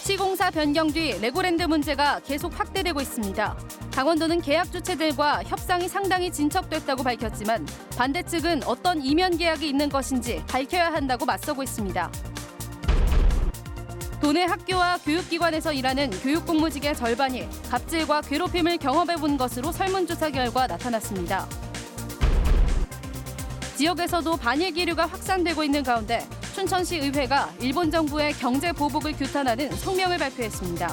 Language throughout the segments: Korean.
시공사 변경 뒤 레고랜드 문제가 계속 확대되고 있습니다. 강원도는 계약 주체들과 협상이 상당히 진척됐다고 밝혔지만 반대 측은 어떤 이면 계약이 있는 것인지 밝혀야 한다고 맞서고 있습니다. 도내 학교와 교육기관에서 일하는 교육공무직의 절반이 갑질과 괴롭힘을 경험해 본 것으로 설문조사 결과 나타났습니다. 지역에서도 반일 기류가 확산되고 있는 가운데 춘천시 의회가 일본 정부의 경제 보복을 규탄하는 성명을 발표했습니다.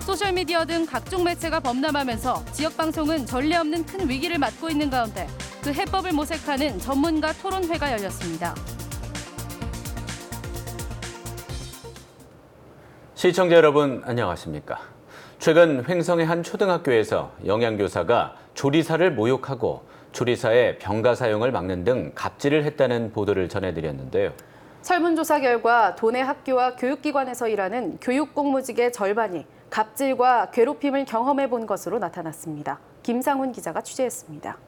소셜미디어 등 각종 매체가 범람하면서 지역방송은 전례 없는 큰 위기를 맞고 있는 가운데 그 해법을 모색하는 전문가 토론회가 열렸습니다. 시청자 여러분 안녕하십니까? 최근 횡성의 한 초등학교에서 영양교사가 조리사를 모욕하고 조리사의 병가 사용을 막는 등 갑질을 했다는 보도를 전해드렸는데요. 설문조사 결과 도내 학교와 교육기관에서 일하는 교육공무직의 절반이 갑질과 괴롭힘을 경험해 본 것으로 나타났습니다. 김상훈 기자가 취재했습니다.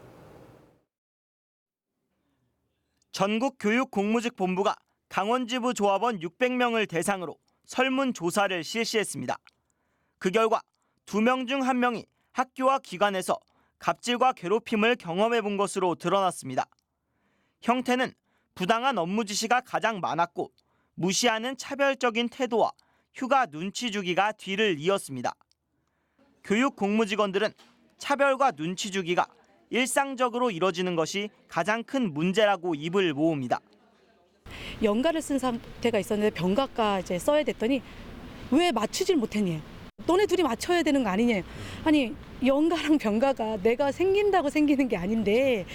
전국교육공무직본부가 강원지부 조합원 600명을 대상으로 설문조사를 실시했습니다. 그 결과 2명 중 1명이 학교와 기관에서 갑질과 괴롭힘을 경험해 본 것으로 드러났습니다. 형태는 부당한 업무 지시가 가장 많았고 무시하는 차별적인 태도와 휴가 눈치 주기가 뒤를 이었습니다. 교육 공무직원들은 차별과 눈치 주기가 일상적으로 이뤄지는 것이 가장 큰 문제라고 입을 모읍니다. 연가를 쓴 상태가 있었는데 병가가 이제 써야 됐더니 왜 맞추질 못했니? 너네 둘이 맞춰야 되는 거 아니냐? 아니 연가랑 병가가 내가 생긴다고 생기는 게 아닌데.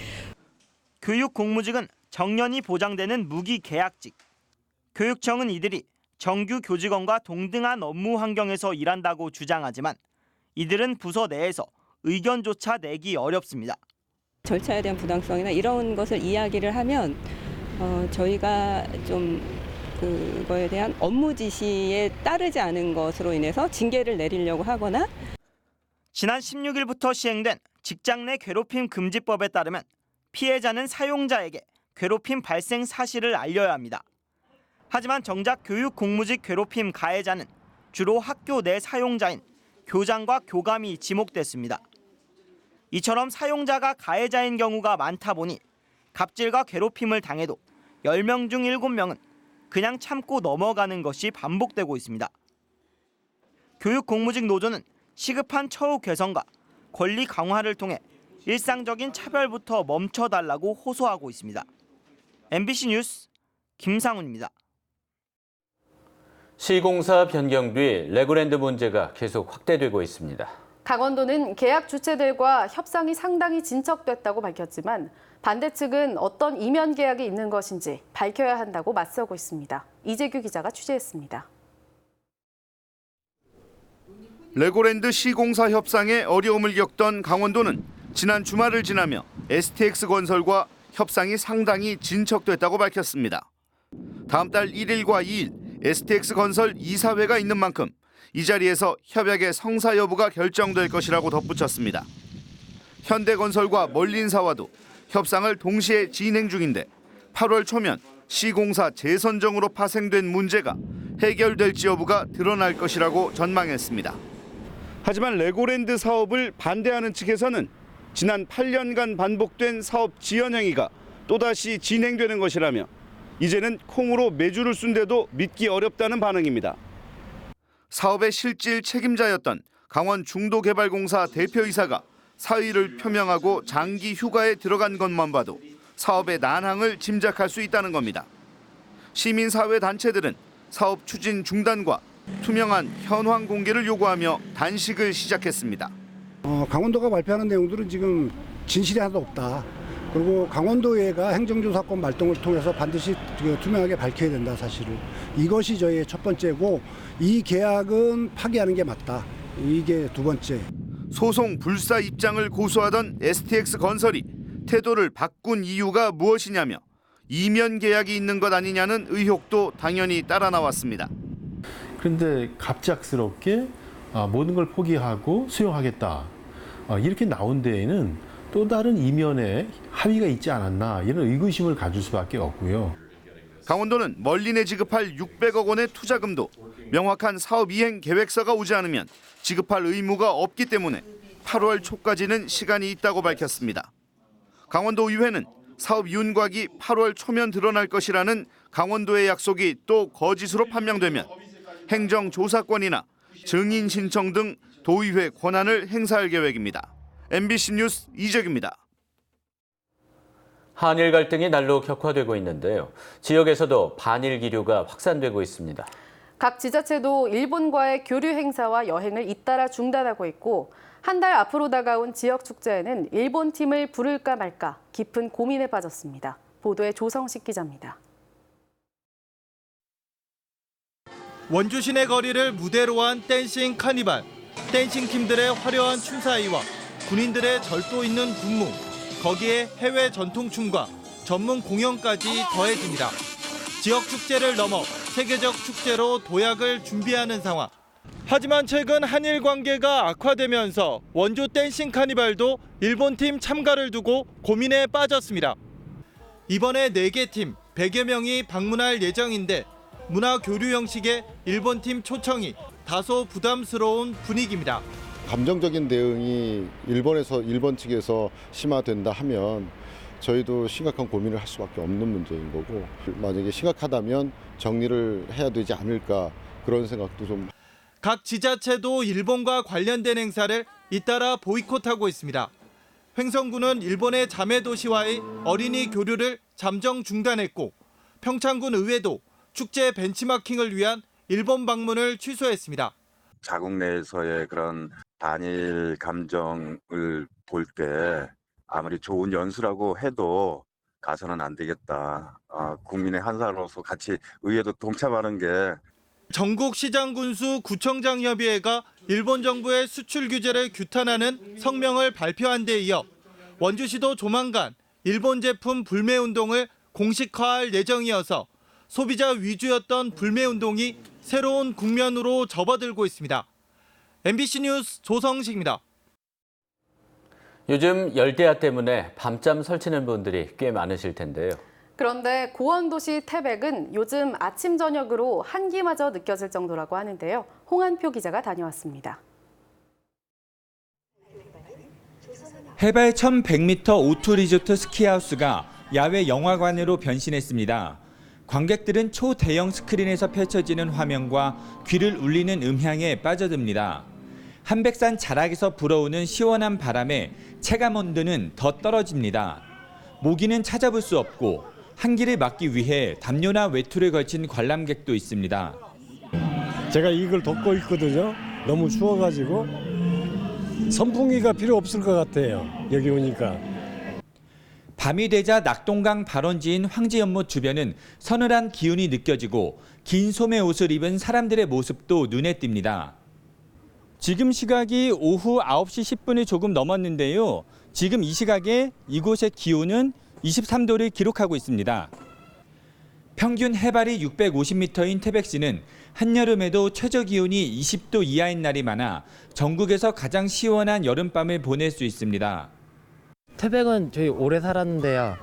교육 공무직은 정년이 보장되는 무기 계약직. 교육청은 이들이 정규 교직원과 동등한 업무 환경에서 일한다고 주장하지만 이들은 부서 내에서 의견조차 내기 어렵습니다. 절차에 대한 부당성이나 이런 것을 이야기를 하면 저희가 좀 그거에 대한 업무 지시에 따르지 않은 것으로 인해서 징계를 내리려고 하거나. 지난 16일부터 시행된 직장 내 괴롭힘 금지법에 따르면 피해자는 사용자에게 괴롭힘 발생 사실을 알려야 합니다. 하지만 정작 교육 공무직 괴롭힘 가해자는 주로 학교 내 사용자인 교장과 교감이 지목됐습니다. 이처럼 사용자가 가해자인 경우가 많다 보니 갑질과 괴롭힘을 당해도 10명 중 7명은 그냥 참고 넘어가는 것이 반복되고 있습니다. 교육공무직 노조는 시급한 처우 개선과 권리 강화를 통해 일상적인 차별부터 멈춰달라고 호소하고 있습니다. MBC 뉴스 김상훈입니다. 시공사 변경 뒤 레고랜드 문제가 계속 확대되고 있습니다. 강원도는 계약 주체들과 협상이 상당히 진척됐다고 밝혔지만 반대 측은 어떤 이면 계약이 있는 것인지 밝혀야 한다고 맞서고 있습니다. 이재규 기자가 취재했습니다. 레고랜드 시공사 협상에 어려움을 겪던 강원도는 지난 주말을 지나며 STX건설과 협상이 상당히 진척됐다고 밝혔습니다. 다음 달 1일과 2일 STX건설 이사회가 있는 만큼 이 자리에서 협약의 성사 여부가 결정될 것이라고 덧붙였습니다. 현대건설과 멀린사와도 협상을 동시에 진행 중인데 8월 초면 시공사 재선정으로 파생된 문제가 해결될지 여부가 드러날 것이라고 전망했습니다. 하지만 레고랜드 사업을 반대하는 측에서는 지난 8년간 반복된 사업 지연 행위가 또다시 진행되는 것이라며 이제는 콩으로 메주를 쓴데도 믿기 어렵다는 반응입니다. 사업의 실질 책임자였던 강원 중도개발공사 대표이사가 사의를 표명하고 장기 휴가에 들어간 것만 봐도 사업의 난항을 짐작할 수 있다는 겁니다. 시민사회 단체들은 사업 추진 중단과 투명한 현황 공개를 요구하며 단식을 시작했습니다. 강원도가 발표하는 내용들은 지금 진실이 하나도 없다. 그리고 강원도의회가 행정조사권 발동을 통해서 반드시 투명하게 밝혀야 된다, 사실을. 이것이 저희의 첫 번째고 이 계약은 파기하는 게 맞다. 이게 두 번째. 소송 불사 입장을 고수하던 STX건설이 태도를 바꾼 이유가 무엇이냐며 이면 계약이 있는 것 아니냐는 의혹도 당연히 따라 나왔습니다. 그런데 갑작스럽게 모든 걸 포기하고 수용하겠다. 이렇게 나온 데에는 또 다른 이면에 합의가 있지 않았나 이런 의구심을 가질 수밖에 없고요. 강원도는 멀린에 지급할 600억 원의 투자금도 명확한 사업 이행 계획서가 오지 않으면 지급할 의무가 없기 때문에 8월 초까지는 시간이 있다고 밝혔습니다. 강원도의회는 사업 윤곽이 8월 초면 드러날 것이라는 강원도의 약속이 또 거짓으로 판명되면 행정조사권이나 증인 신청 등 도의회 권한을 행사할 계획입니다. MBC 뉴스 이재규입니다. 한일 갈등이 날로 격화되고 있는데요. 지역에서도 반일 기류가 확산되고 있습니다. 각 지자체도 일본과의 교류 행사와 여행을 잇따라 중단하고 있고 한 달 앞으로 다가온 지역 축제에는 일본 팀을 부를까 말까 깊은 고민에 빠졌습니다. 보도에 조성식 기자입니다. 원주 시내 거리를 무대로 한 댄싱 카니발, 댄싱 팀들의 화려한 춤사위와 군인들의 절도 있는 군무, 거기에 해외 전통춤과 전문 공연까지 더해집니다. 지역 축제를 넘어 세계적 축제로 도약을 준비하는 상황. 하지만 최근 한일 관계가 악화되면서 원주 댄싱 카니발도 일본팀 참가를 두고 고민에 빠졌습니다. 이번에 4개 팀 100여 명이 방문할 예정인데 문화 교류 형식의 일본팀 초청이 다소 부담스러운 분위기입니다. 감정적인 대응이 일본 측에서 심화된다 하면 저희도 심각한 고민을 할 수밖에 없는 문제인 거고, 만약에 심각하다면 정리를 해야 되지 않을까 그런 생각도 좀. 각 지자체도 일본과 관련된 행사를 잇따라 보이콧하고 있습니다. 횡성군은 일본의 자매 도시와의 어린이 교류를 잠정 중단했고, 평창군 의회도 축제 벤치마킹을 위한 일본 방문을 취소했습니다. 자국 내에서의 그런 반일 감정을 볼 때 아무리 좋은 연수라고 해도 가서는 안 되겠다. 국민의 한 사람으로서 같이 의회도 동참하는 게. 전국시장군수 구청장협의회가 일본 정부의 수출 규제를 규탄하는 성명을 발표한 데 이어 원주시도 조만간 일본 제품 불매 운동을 공식화할 예정이어서 소비자 위주였던 불매 운동이 새로운 국면으로 접어들고 있습니다. MBC 뉴스 조성식입니다. 요즘 열대야 때문에 밤잠 설치는 분들이 꽤 많으실 텐데요. 그런데 고원도시 태백은 요즘 아침 저녁으로 한기마저 느껴질 정도라고 하는데요. 홍한표 기자가 다녀왔습니다. 해발 1,100m 오투 리조트 스키하우스가 야외 영화관으로 변신했습니다. 관객들은 초대형 스크린에서 펼쳐지는 화면과 귀를 울리는 음향에 빠져듭니다. 한백산 자락에서 불어오는 시원한 바람에 체감 온도는 더 떨어집니다. 모기는 찾아볼 수 없고 한기를 막기 위해 담요나 외투를 걸친 관람객도 있습니다. 제가 이걸 덮고 있거든요. 너무 추워가지고 선풍기가 필요 없을 것 같아요. 여기 오니까. 밤이 되자 낙동강 발원지인 황제연못 주변은 서늘한 기운이 느껴지고 긴 소매 옷을 입은 사람들의 모습도 눈에 띕니다. 지금 시각이 오후 9시 10분이 조금 넘었는데요. 지금 이 시각에 이곳의 기온은 23도를 기록하고 있습니다. 평균 해발이 650m인 태백시는 한여름에도 최저 기온이 20도 이하인 날이 많아 전국에서 가장 시원한 여름밤을 보낼 수 있습니다. 태백은 저희 오래 살았는데요.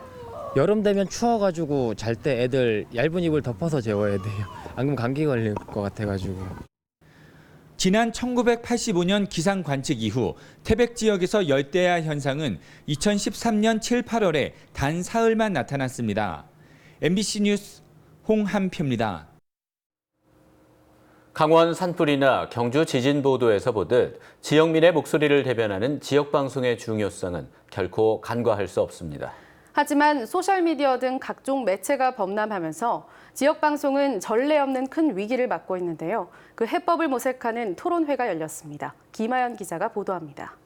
여름 되면 추워가지고 잘 때 애들 얇은 이불 덮어서 재워야 돼요. 안 그러면 감기 걸릴 것 같아가지고. 지난 1985년 기상 관측 이후 태백 지역에서 열대야 현상은 2013년 7, 8월에 단 사흘만 나타났습니다. MBC 뉴스 홍한표입니다. 강원 산불이나 경주 지진 보도에서 보듯 지역민의 목소리를 대변하는 지역방송의 중요성은 결코 간과할 수 없습니다. 하지만 소셜미디어 등 각종 매체가 범람하면서 지역방송은 전례 없는 큰 위기를 맞고 있는데요. 그 해법을 모색하는 토론회가 열렸습니다. 김하연 기자가 보도합니다.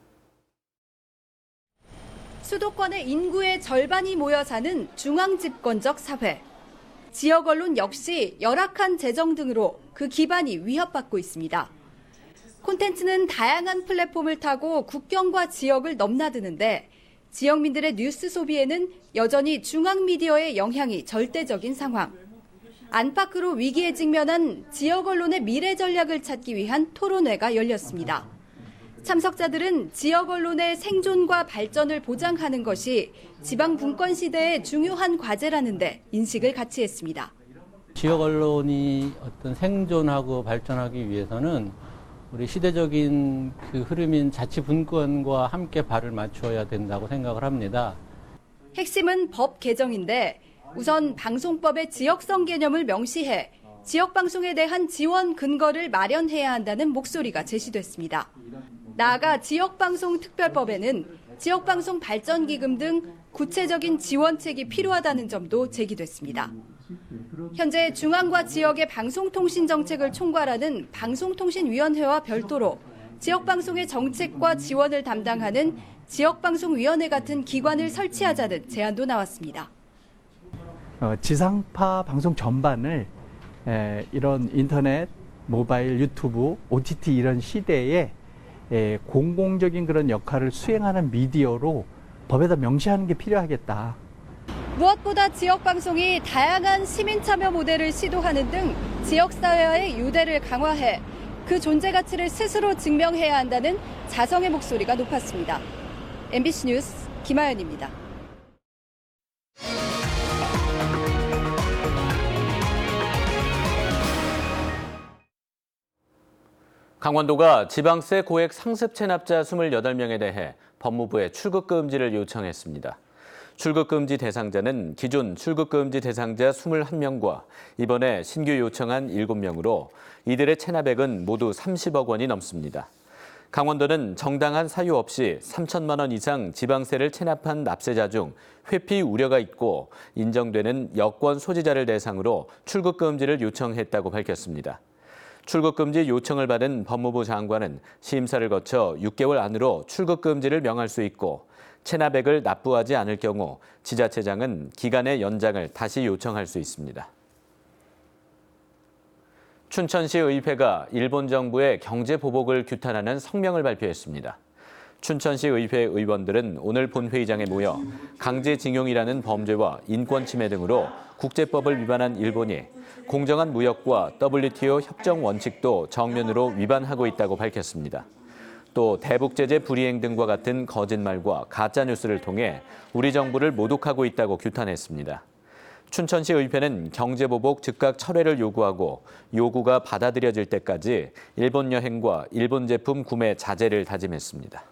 수도권의 인구의 절반이 모여 사는 중앙집권적 사회. 지역 언론 역시 열악한 재정 등으로 그 기반이 위협받고 있습니다. 콘텐츠는 다양한 플랫폼을 타고 국경과 지역을 넘나드는데 지역민들의 뉴스 소비에는 여전히 중앙미디어의 영향이 절대적인 상황. 안팎으로 위기에 직면한 지역 언론의 미래 전략을 찾기 위한 토론회가 열렸습니다. 참석자들은 지역 언론의 생존과 발전을 보장하는 것이 지방 분권 시대의 중요한 과제라는데 인식을 같이 했습니다. 지역 언론이 어떤 생존하고 발전하기 위해서는 우리 시대적인 그 흐름인 자치분권과 함께 발을 맞춰야 된다고 생각을 합니다. 핵심은 법 개정인데 우선 방송법의 지역성 개념을 명시해 지역방송에 대한 지원 근거를 마련해야 한다는 목소리가 제시됐습니다. 나아가 지역방송특별법에는 지역방송 발전기금 등 구체적인 지원책이 필요하다는 점도 제기됐습니다. 현재 중앙과 지역의 방송통신 정책을 총괄하는 방송통신위원회와 별도로 지역방송의 정책과 지원을 담당하는 지역방송위원회 같은 기관을 설치하자는 제안도 나왔습니다. 지상파 방송 전반을 이런 인터넷, 모바일, 유튜브, OTT 이런 시대에 공공적인 그런 역할을 수행하는 미디어로 법에다 명시하는 게 필요하겠다. 무엇보다 지역방송이 다양한 시민 참여 모델을 시도하는 등 지역사회와의 유대를 강화해 그 존재 가치를 스스로 증명해야 한다는 자성의 목소리가 높았습니다. MBC 뉴스 김아연입니다. 강원도가 지방세 고액 상습 체납자 28명에 대해 법무부에 출국금지를 요청했습니다. 출국금지 대상자는 기존 출국금지 대상자 21명과 이번에 신규 요청한 7명으로 이들의 체납액은 모두 30억 원이 넘습니다. 강원도는 정당한 사유 없이 3천만 원 이상 지방세를 체납한 납세자 중 회피 우려가 있고 인정되는 여권 소지자를 대상으로 출국금지를 요청했다고 밝혔습니다. 출국금지 요청을 받은 법무부 장관은 심사를 거쳐 6개월 안으로 출국금지를 명할 수 있고 체납액을 납부하지 않을 경우 지자체장은 기간의 연장을 다시 요청할 수 있습니다. 춘천시 의회가 일본 정부의 경제 보복을 규탄하는 성명을 발표했습니다. 춘천시 의회 의원들은 오늘 본회의장에 모여 강제징용이라는 범죄와 인권 침해 등으로 국제법을 위반한 일본이 공정한 무역과 WTO 협정 원칙도 정면으로 위반하고 있다고 밝혔습니다. 또 대북제재 불이행 등과 같은 거짓말과 가짜뉴스를 통해 우리 정부를 모독하고 있다고 규탄했습니다. 춘천시 의회는 경제보복 즉각 철회를 요구하고 요구가 받아들여질 때까지 일본 여행과 일본 제품 구매 자제를 다짐했습니다.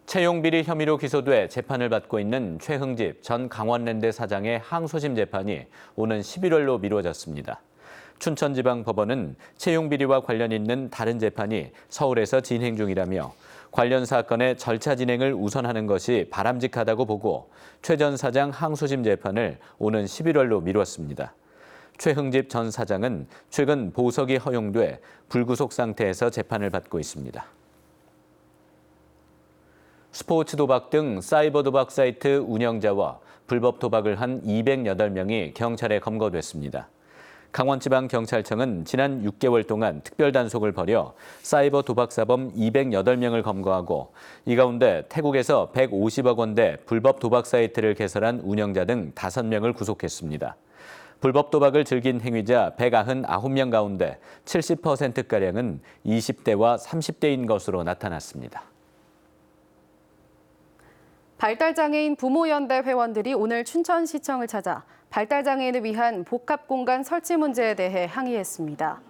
채용비리 혐의로 기소돼 재판을 받고 있는 최흥집 전 강원랜드 사장의 항소심 재판이 오는 11월로 미뤄졌습니다. 춘천지방법원은 채용비리와 관련 있는 다른 재판이 서울에서 진행 중이라며 관련 사건의 절차 진행을 우선하는 것이 바람직하다고 보고 최 전 사장 항소심 재판을 오는 11월로 미뤘습니다. 최흥집 전 사장은 최근 보석이 허용돼 불구속 상태에서 재판을 받고 있습니다. 스포츠 도박 등 사이버 도박 사이트 운영자와 불법 도박을 한 208명이 경찰에 검거됐습니다. 강원지방경찰청은 지난 6개월 동안 특별단속을 벌여 사이버 도박사범 208명을 검거하고 이 가운데 태국에서 150억 원대 불법 도박 사이트를 개설한 운영자 등 5명을 구속했습니다. 불법 도박을 즐긴 행위자 199명 가운데 70%가량은 20대와 30대인 것으로 나타났습니다. 발달장애인 부모연대 회원들이 오늘 춘천시청을 찾아 발달장애인을 위한 복합공간 설치 문제에 대해 항의했습니다.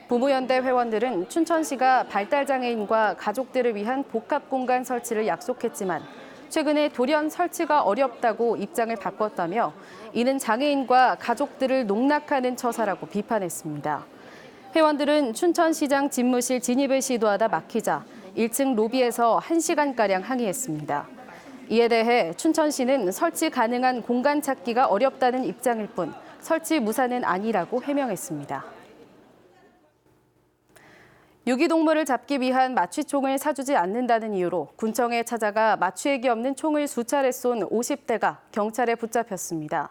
부모연대 회원들은 춘천시가 발달장애인과 가족들을 위한 복합공간 설치를 약속했지만 최근에 돌연 설치가 어렵다고 입장을 바꿨다며 이는 장애인과 가족들을 농락하는 처사라고 비판했습니다. 회원들은 춘천시장 집무실 진입을 시도하다 막히자 1층 로비에서 1시간가량 항의했습니다. 이에 대해 춘천시는 설치 가능한 공간 찾기가 어렵다는 입장일 뿐 설치 무산은 아니라고 해명했습니다. 유기동물을 잡기 위한 마취총을 사주지 않는다는 이유로 군청에 찾아가 마취액이 없는 총을 수차례 쏜 50대가 경찰에 붙잡혔습니다.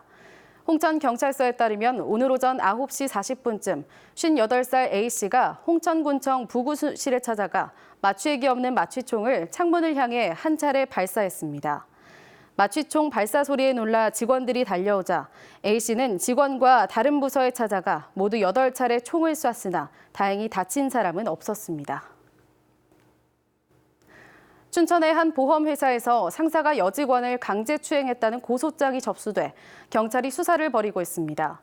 홍천경찰서에 따르면 오늘 오전 9시 40분쯤 58살 A씨가 홍천군청 부구실에 찾아가 마취액이 없는 마취총을 창문을 향해 한 차례 발사했습니다. 마취총 발사 소리에 놀라 직원들이 달려오자 A씨는 직원과 다른 부서에 찾아가 모두 8차례 총을 쐈으나 다행히 다친 사람은 없었습니다. 춘천의 한 보험회사에서 상사가 여직원을 강제추행했다는 고소장이 접수돼 경찰이 수사를 벌이고 있습니다.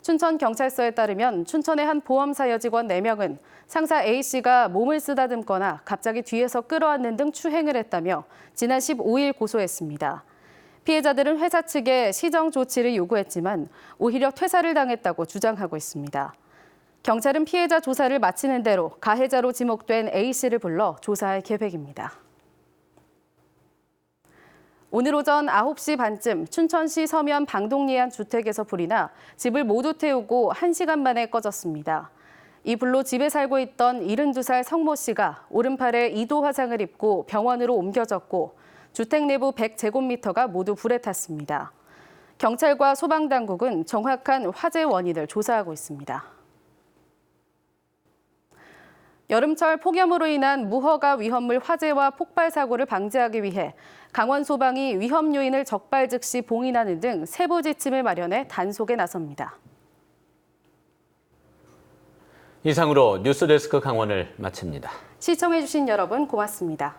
춘천경찰서에 따르면 춘천의 한 보험사 여직원 4명은 상사 A씨가 몸을 쓰다듬거나 갑자기 뒤에서 끌어안는 등 추행을 했다며 지난 15일 고소했습니다. 피해자들은 회사 측에 시정 조치를 요구했지만 오히려 퇴사를 당했다고 주장하고 있습니다. 경찰은 피해자 조사를 마치는 대로 가해자로 지목된 A씨를 불러 조사할 계획입니다. 오늘 오전 9시 반쯤 춘천시 서면 방동리의 한 주택에서 불이 나 집을 모두 태우고 1시간 만에 꺼졌습니다. 이 불로 집에 살고 있던 72살 성모 씨가 오른팔에 2도 화상을 입고 병원으로 옮겨졌고 주택 내부 100제곱미터가 모두 불에 탔습니다. 경찰과 소방당국은 정확한 화재 원인을 조사하고 있습니다. 여름철 폭염으로 인한 무허가 위험물 화재와 폭발 사고를 방지하기 위해 강원 소방이 위험 요인을 적발 즉시 봉인하는 등 세부 지침을 마련해 단속에 나섭니다. 이상으로 뉴스데스크 강원을 마칩니다. 시청해주신 여러분 고맙습니다.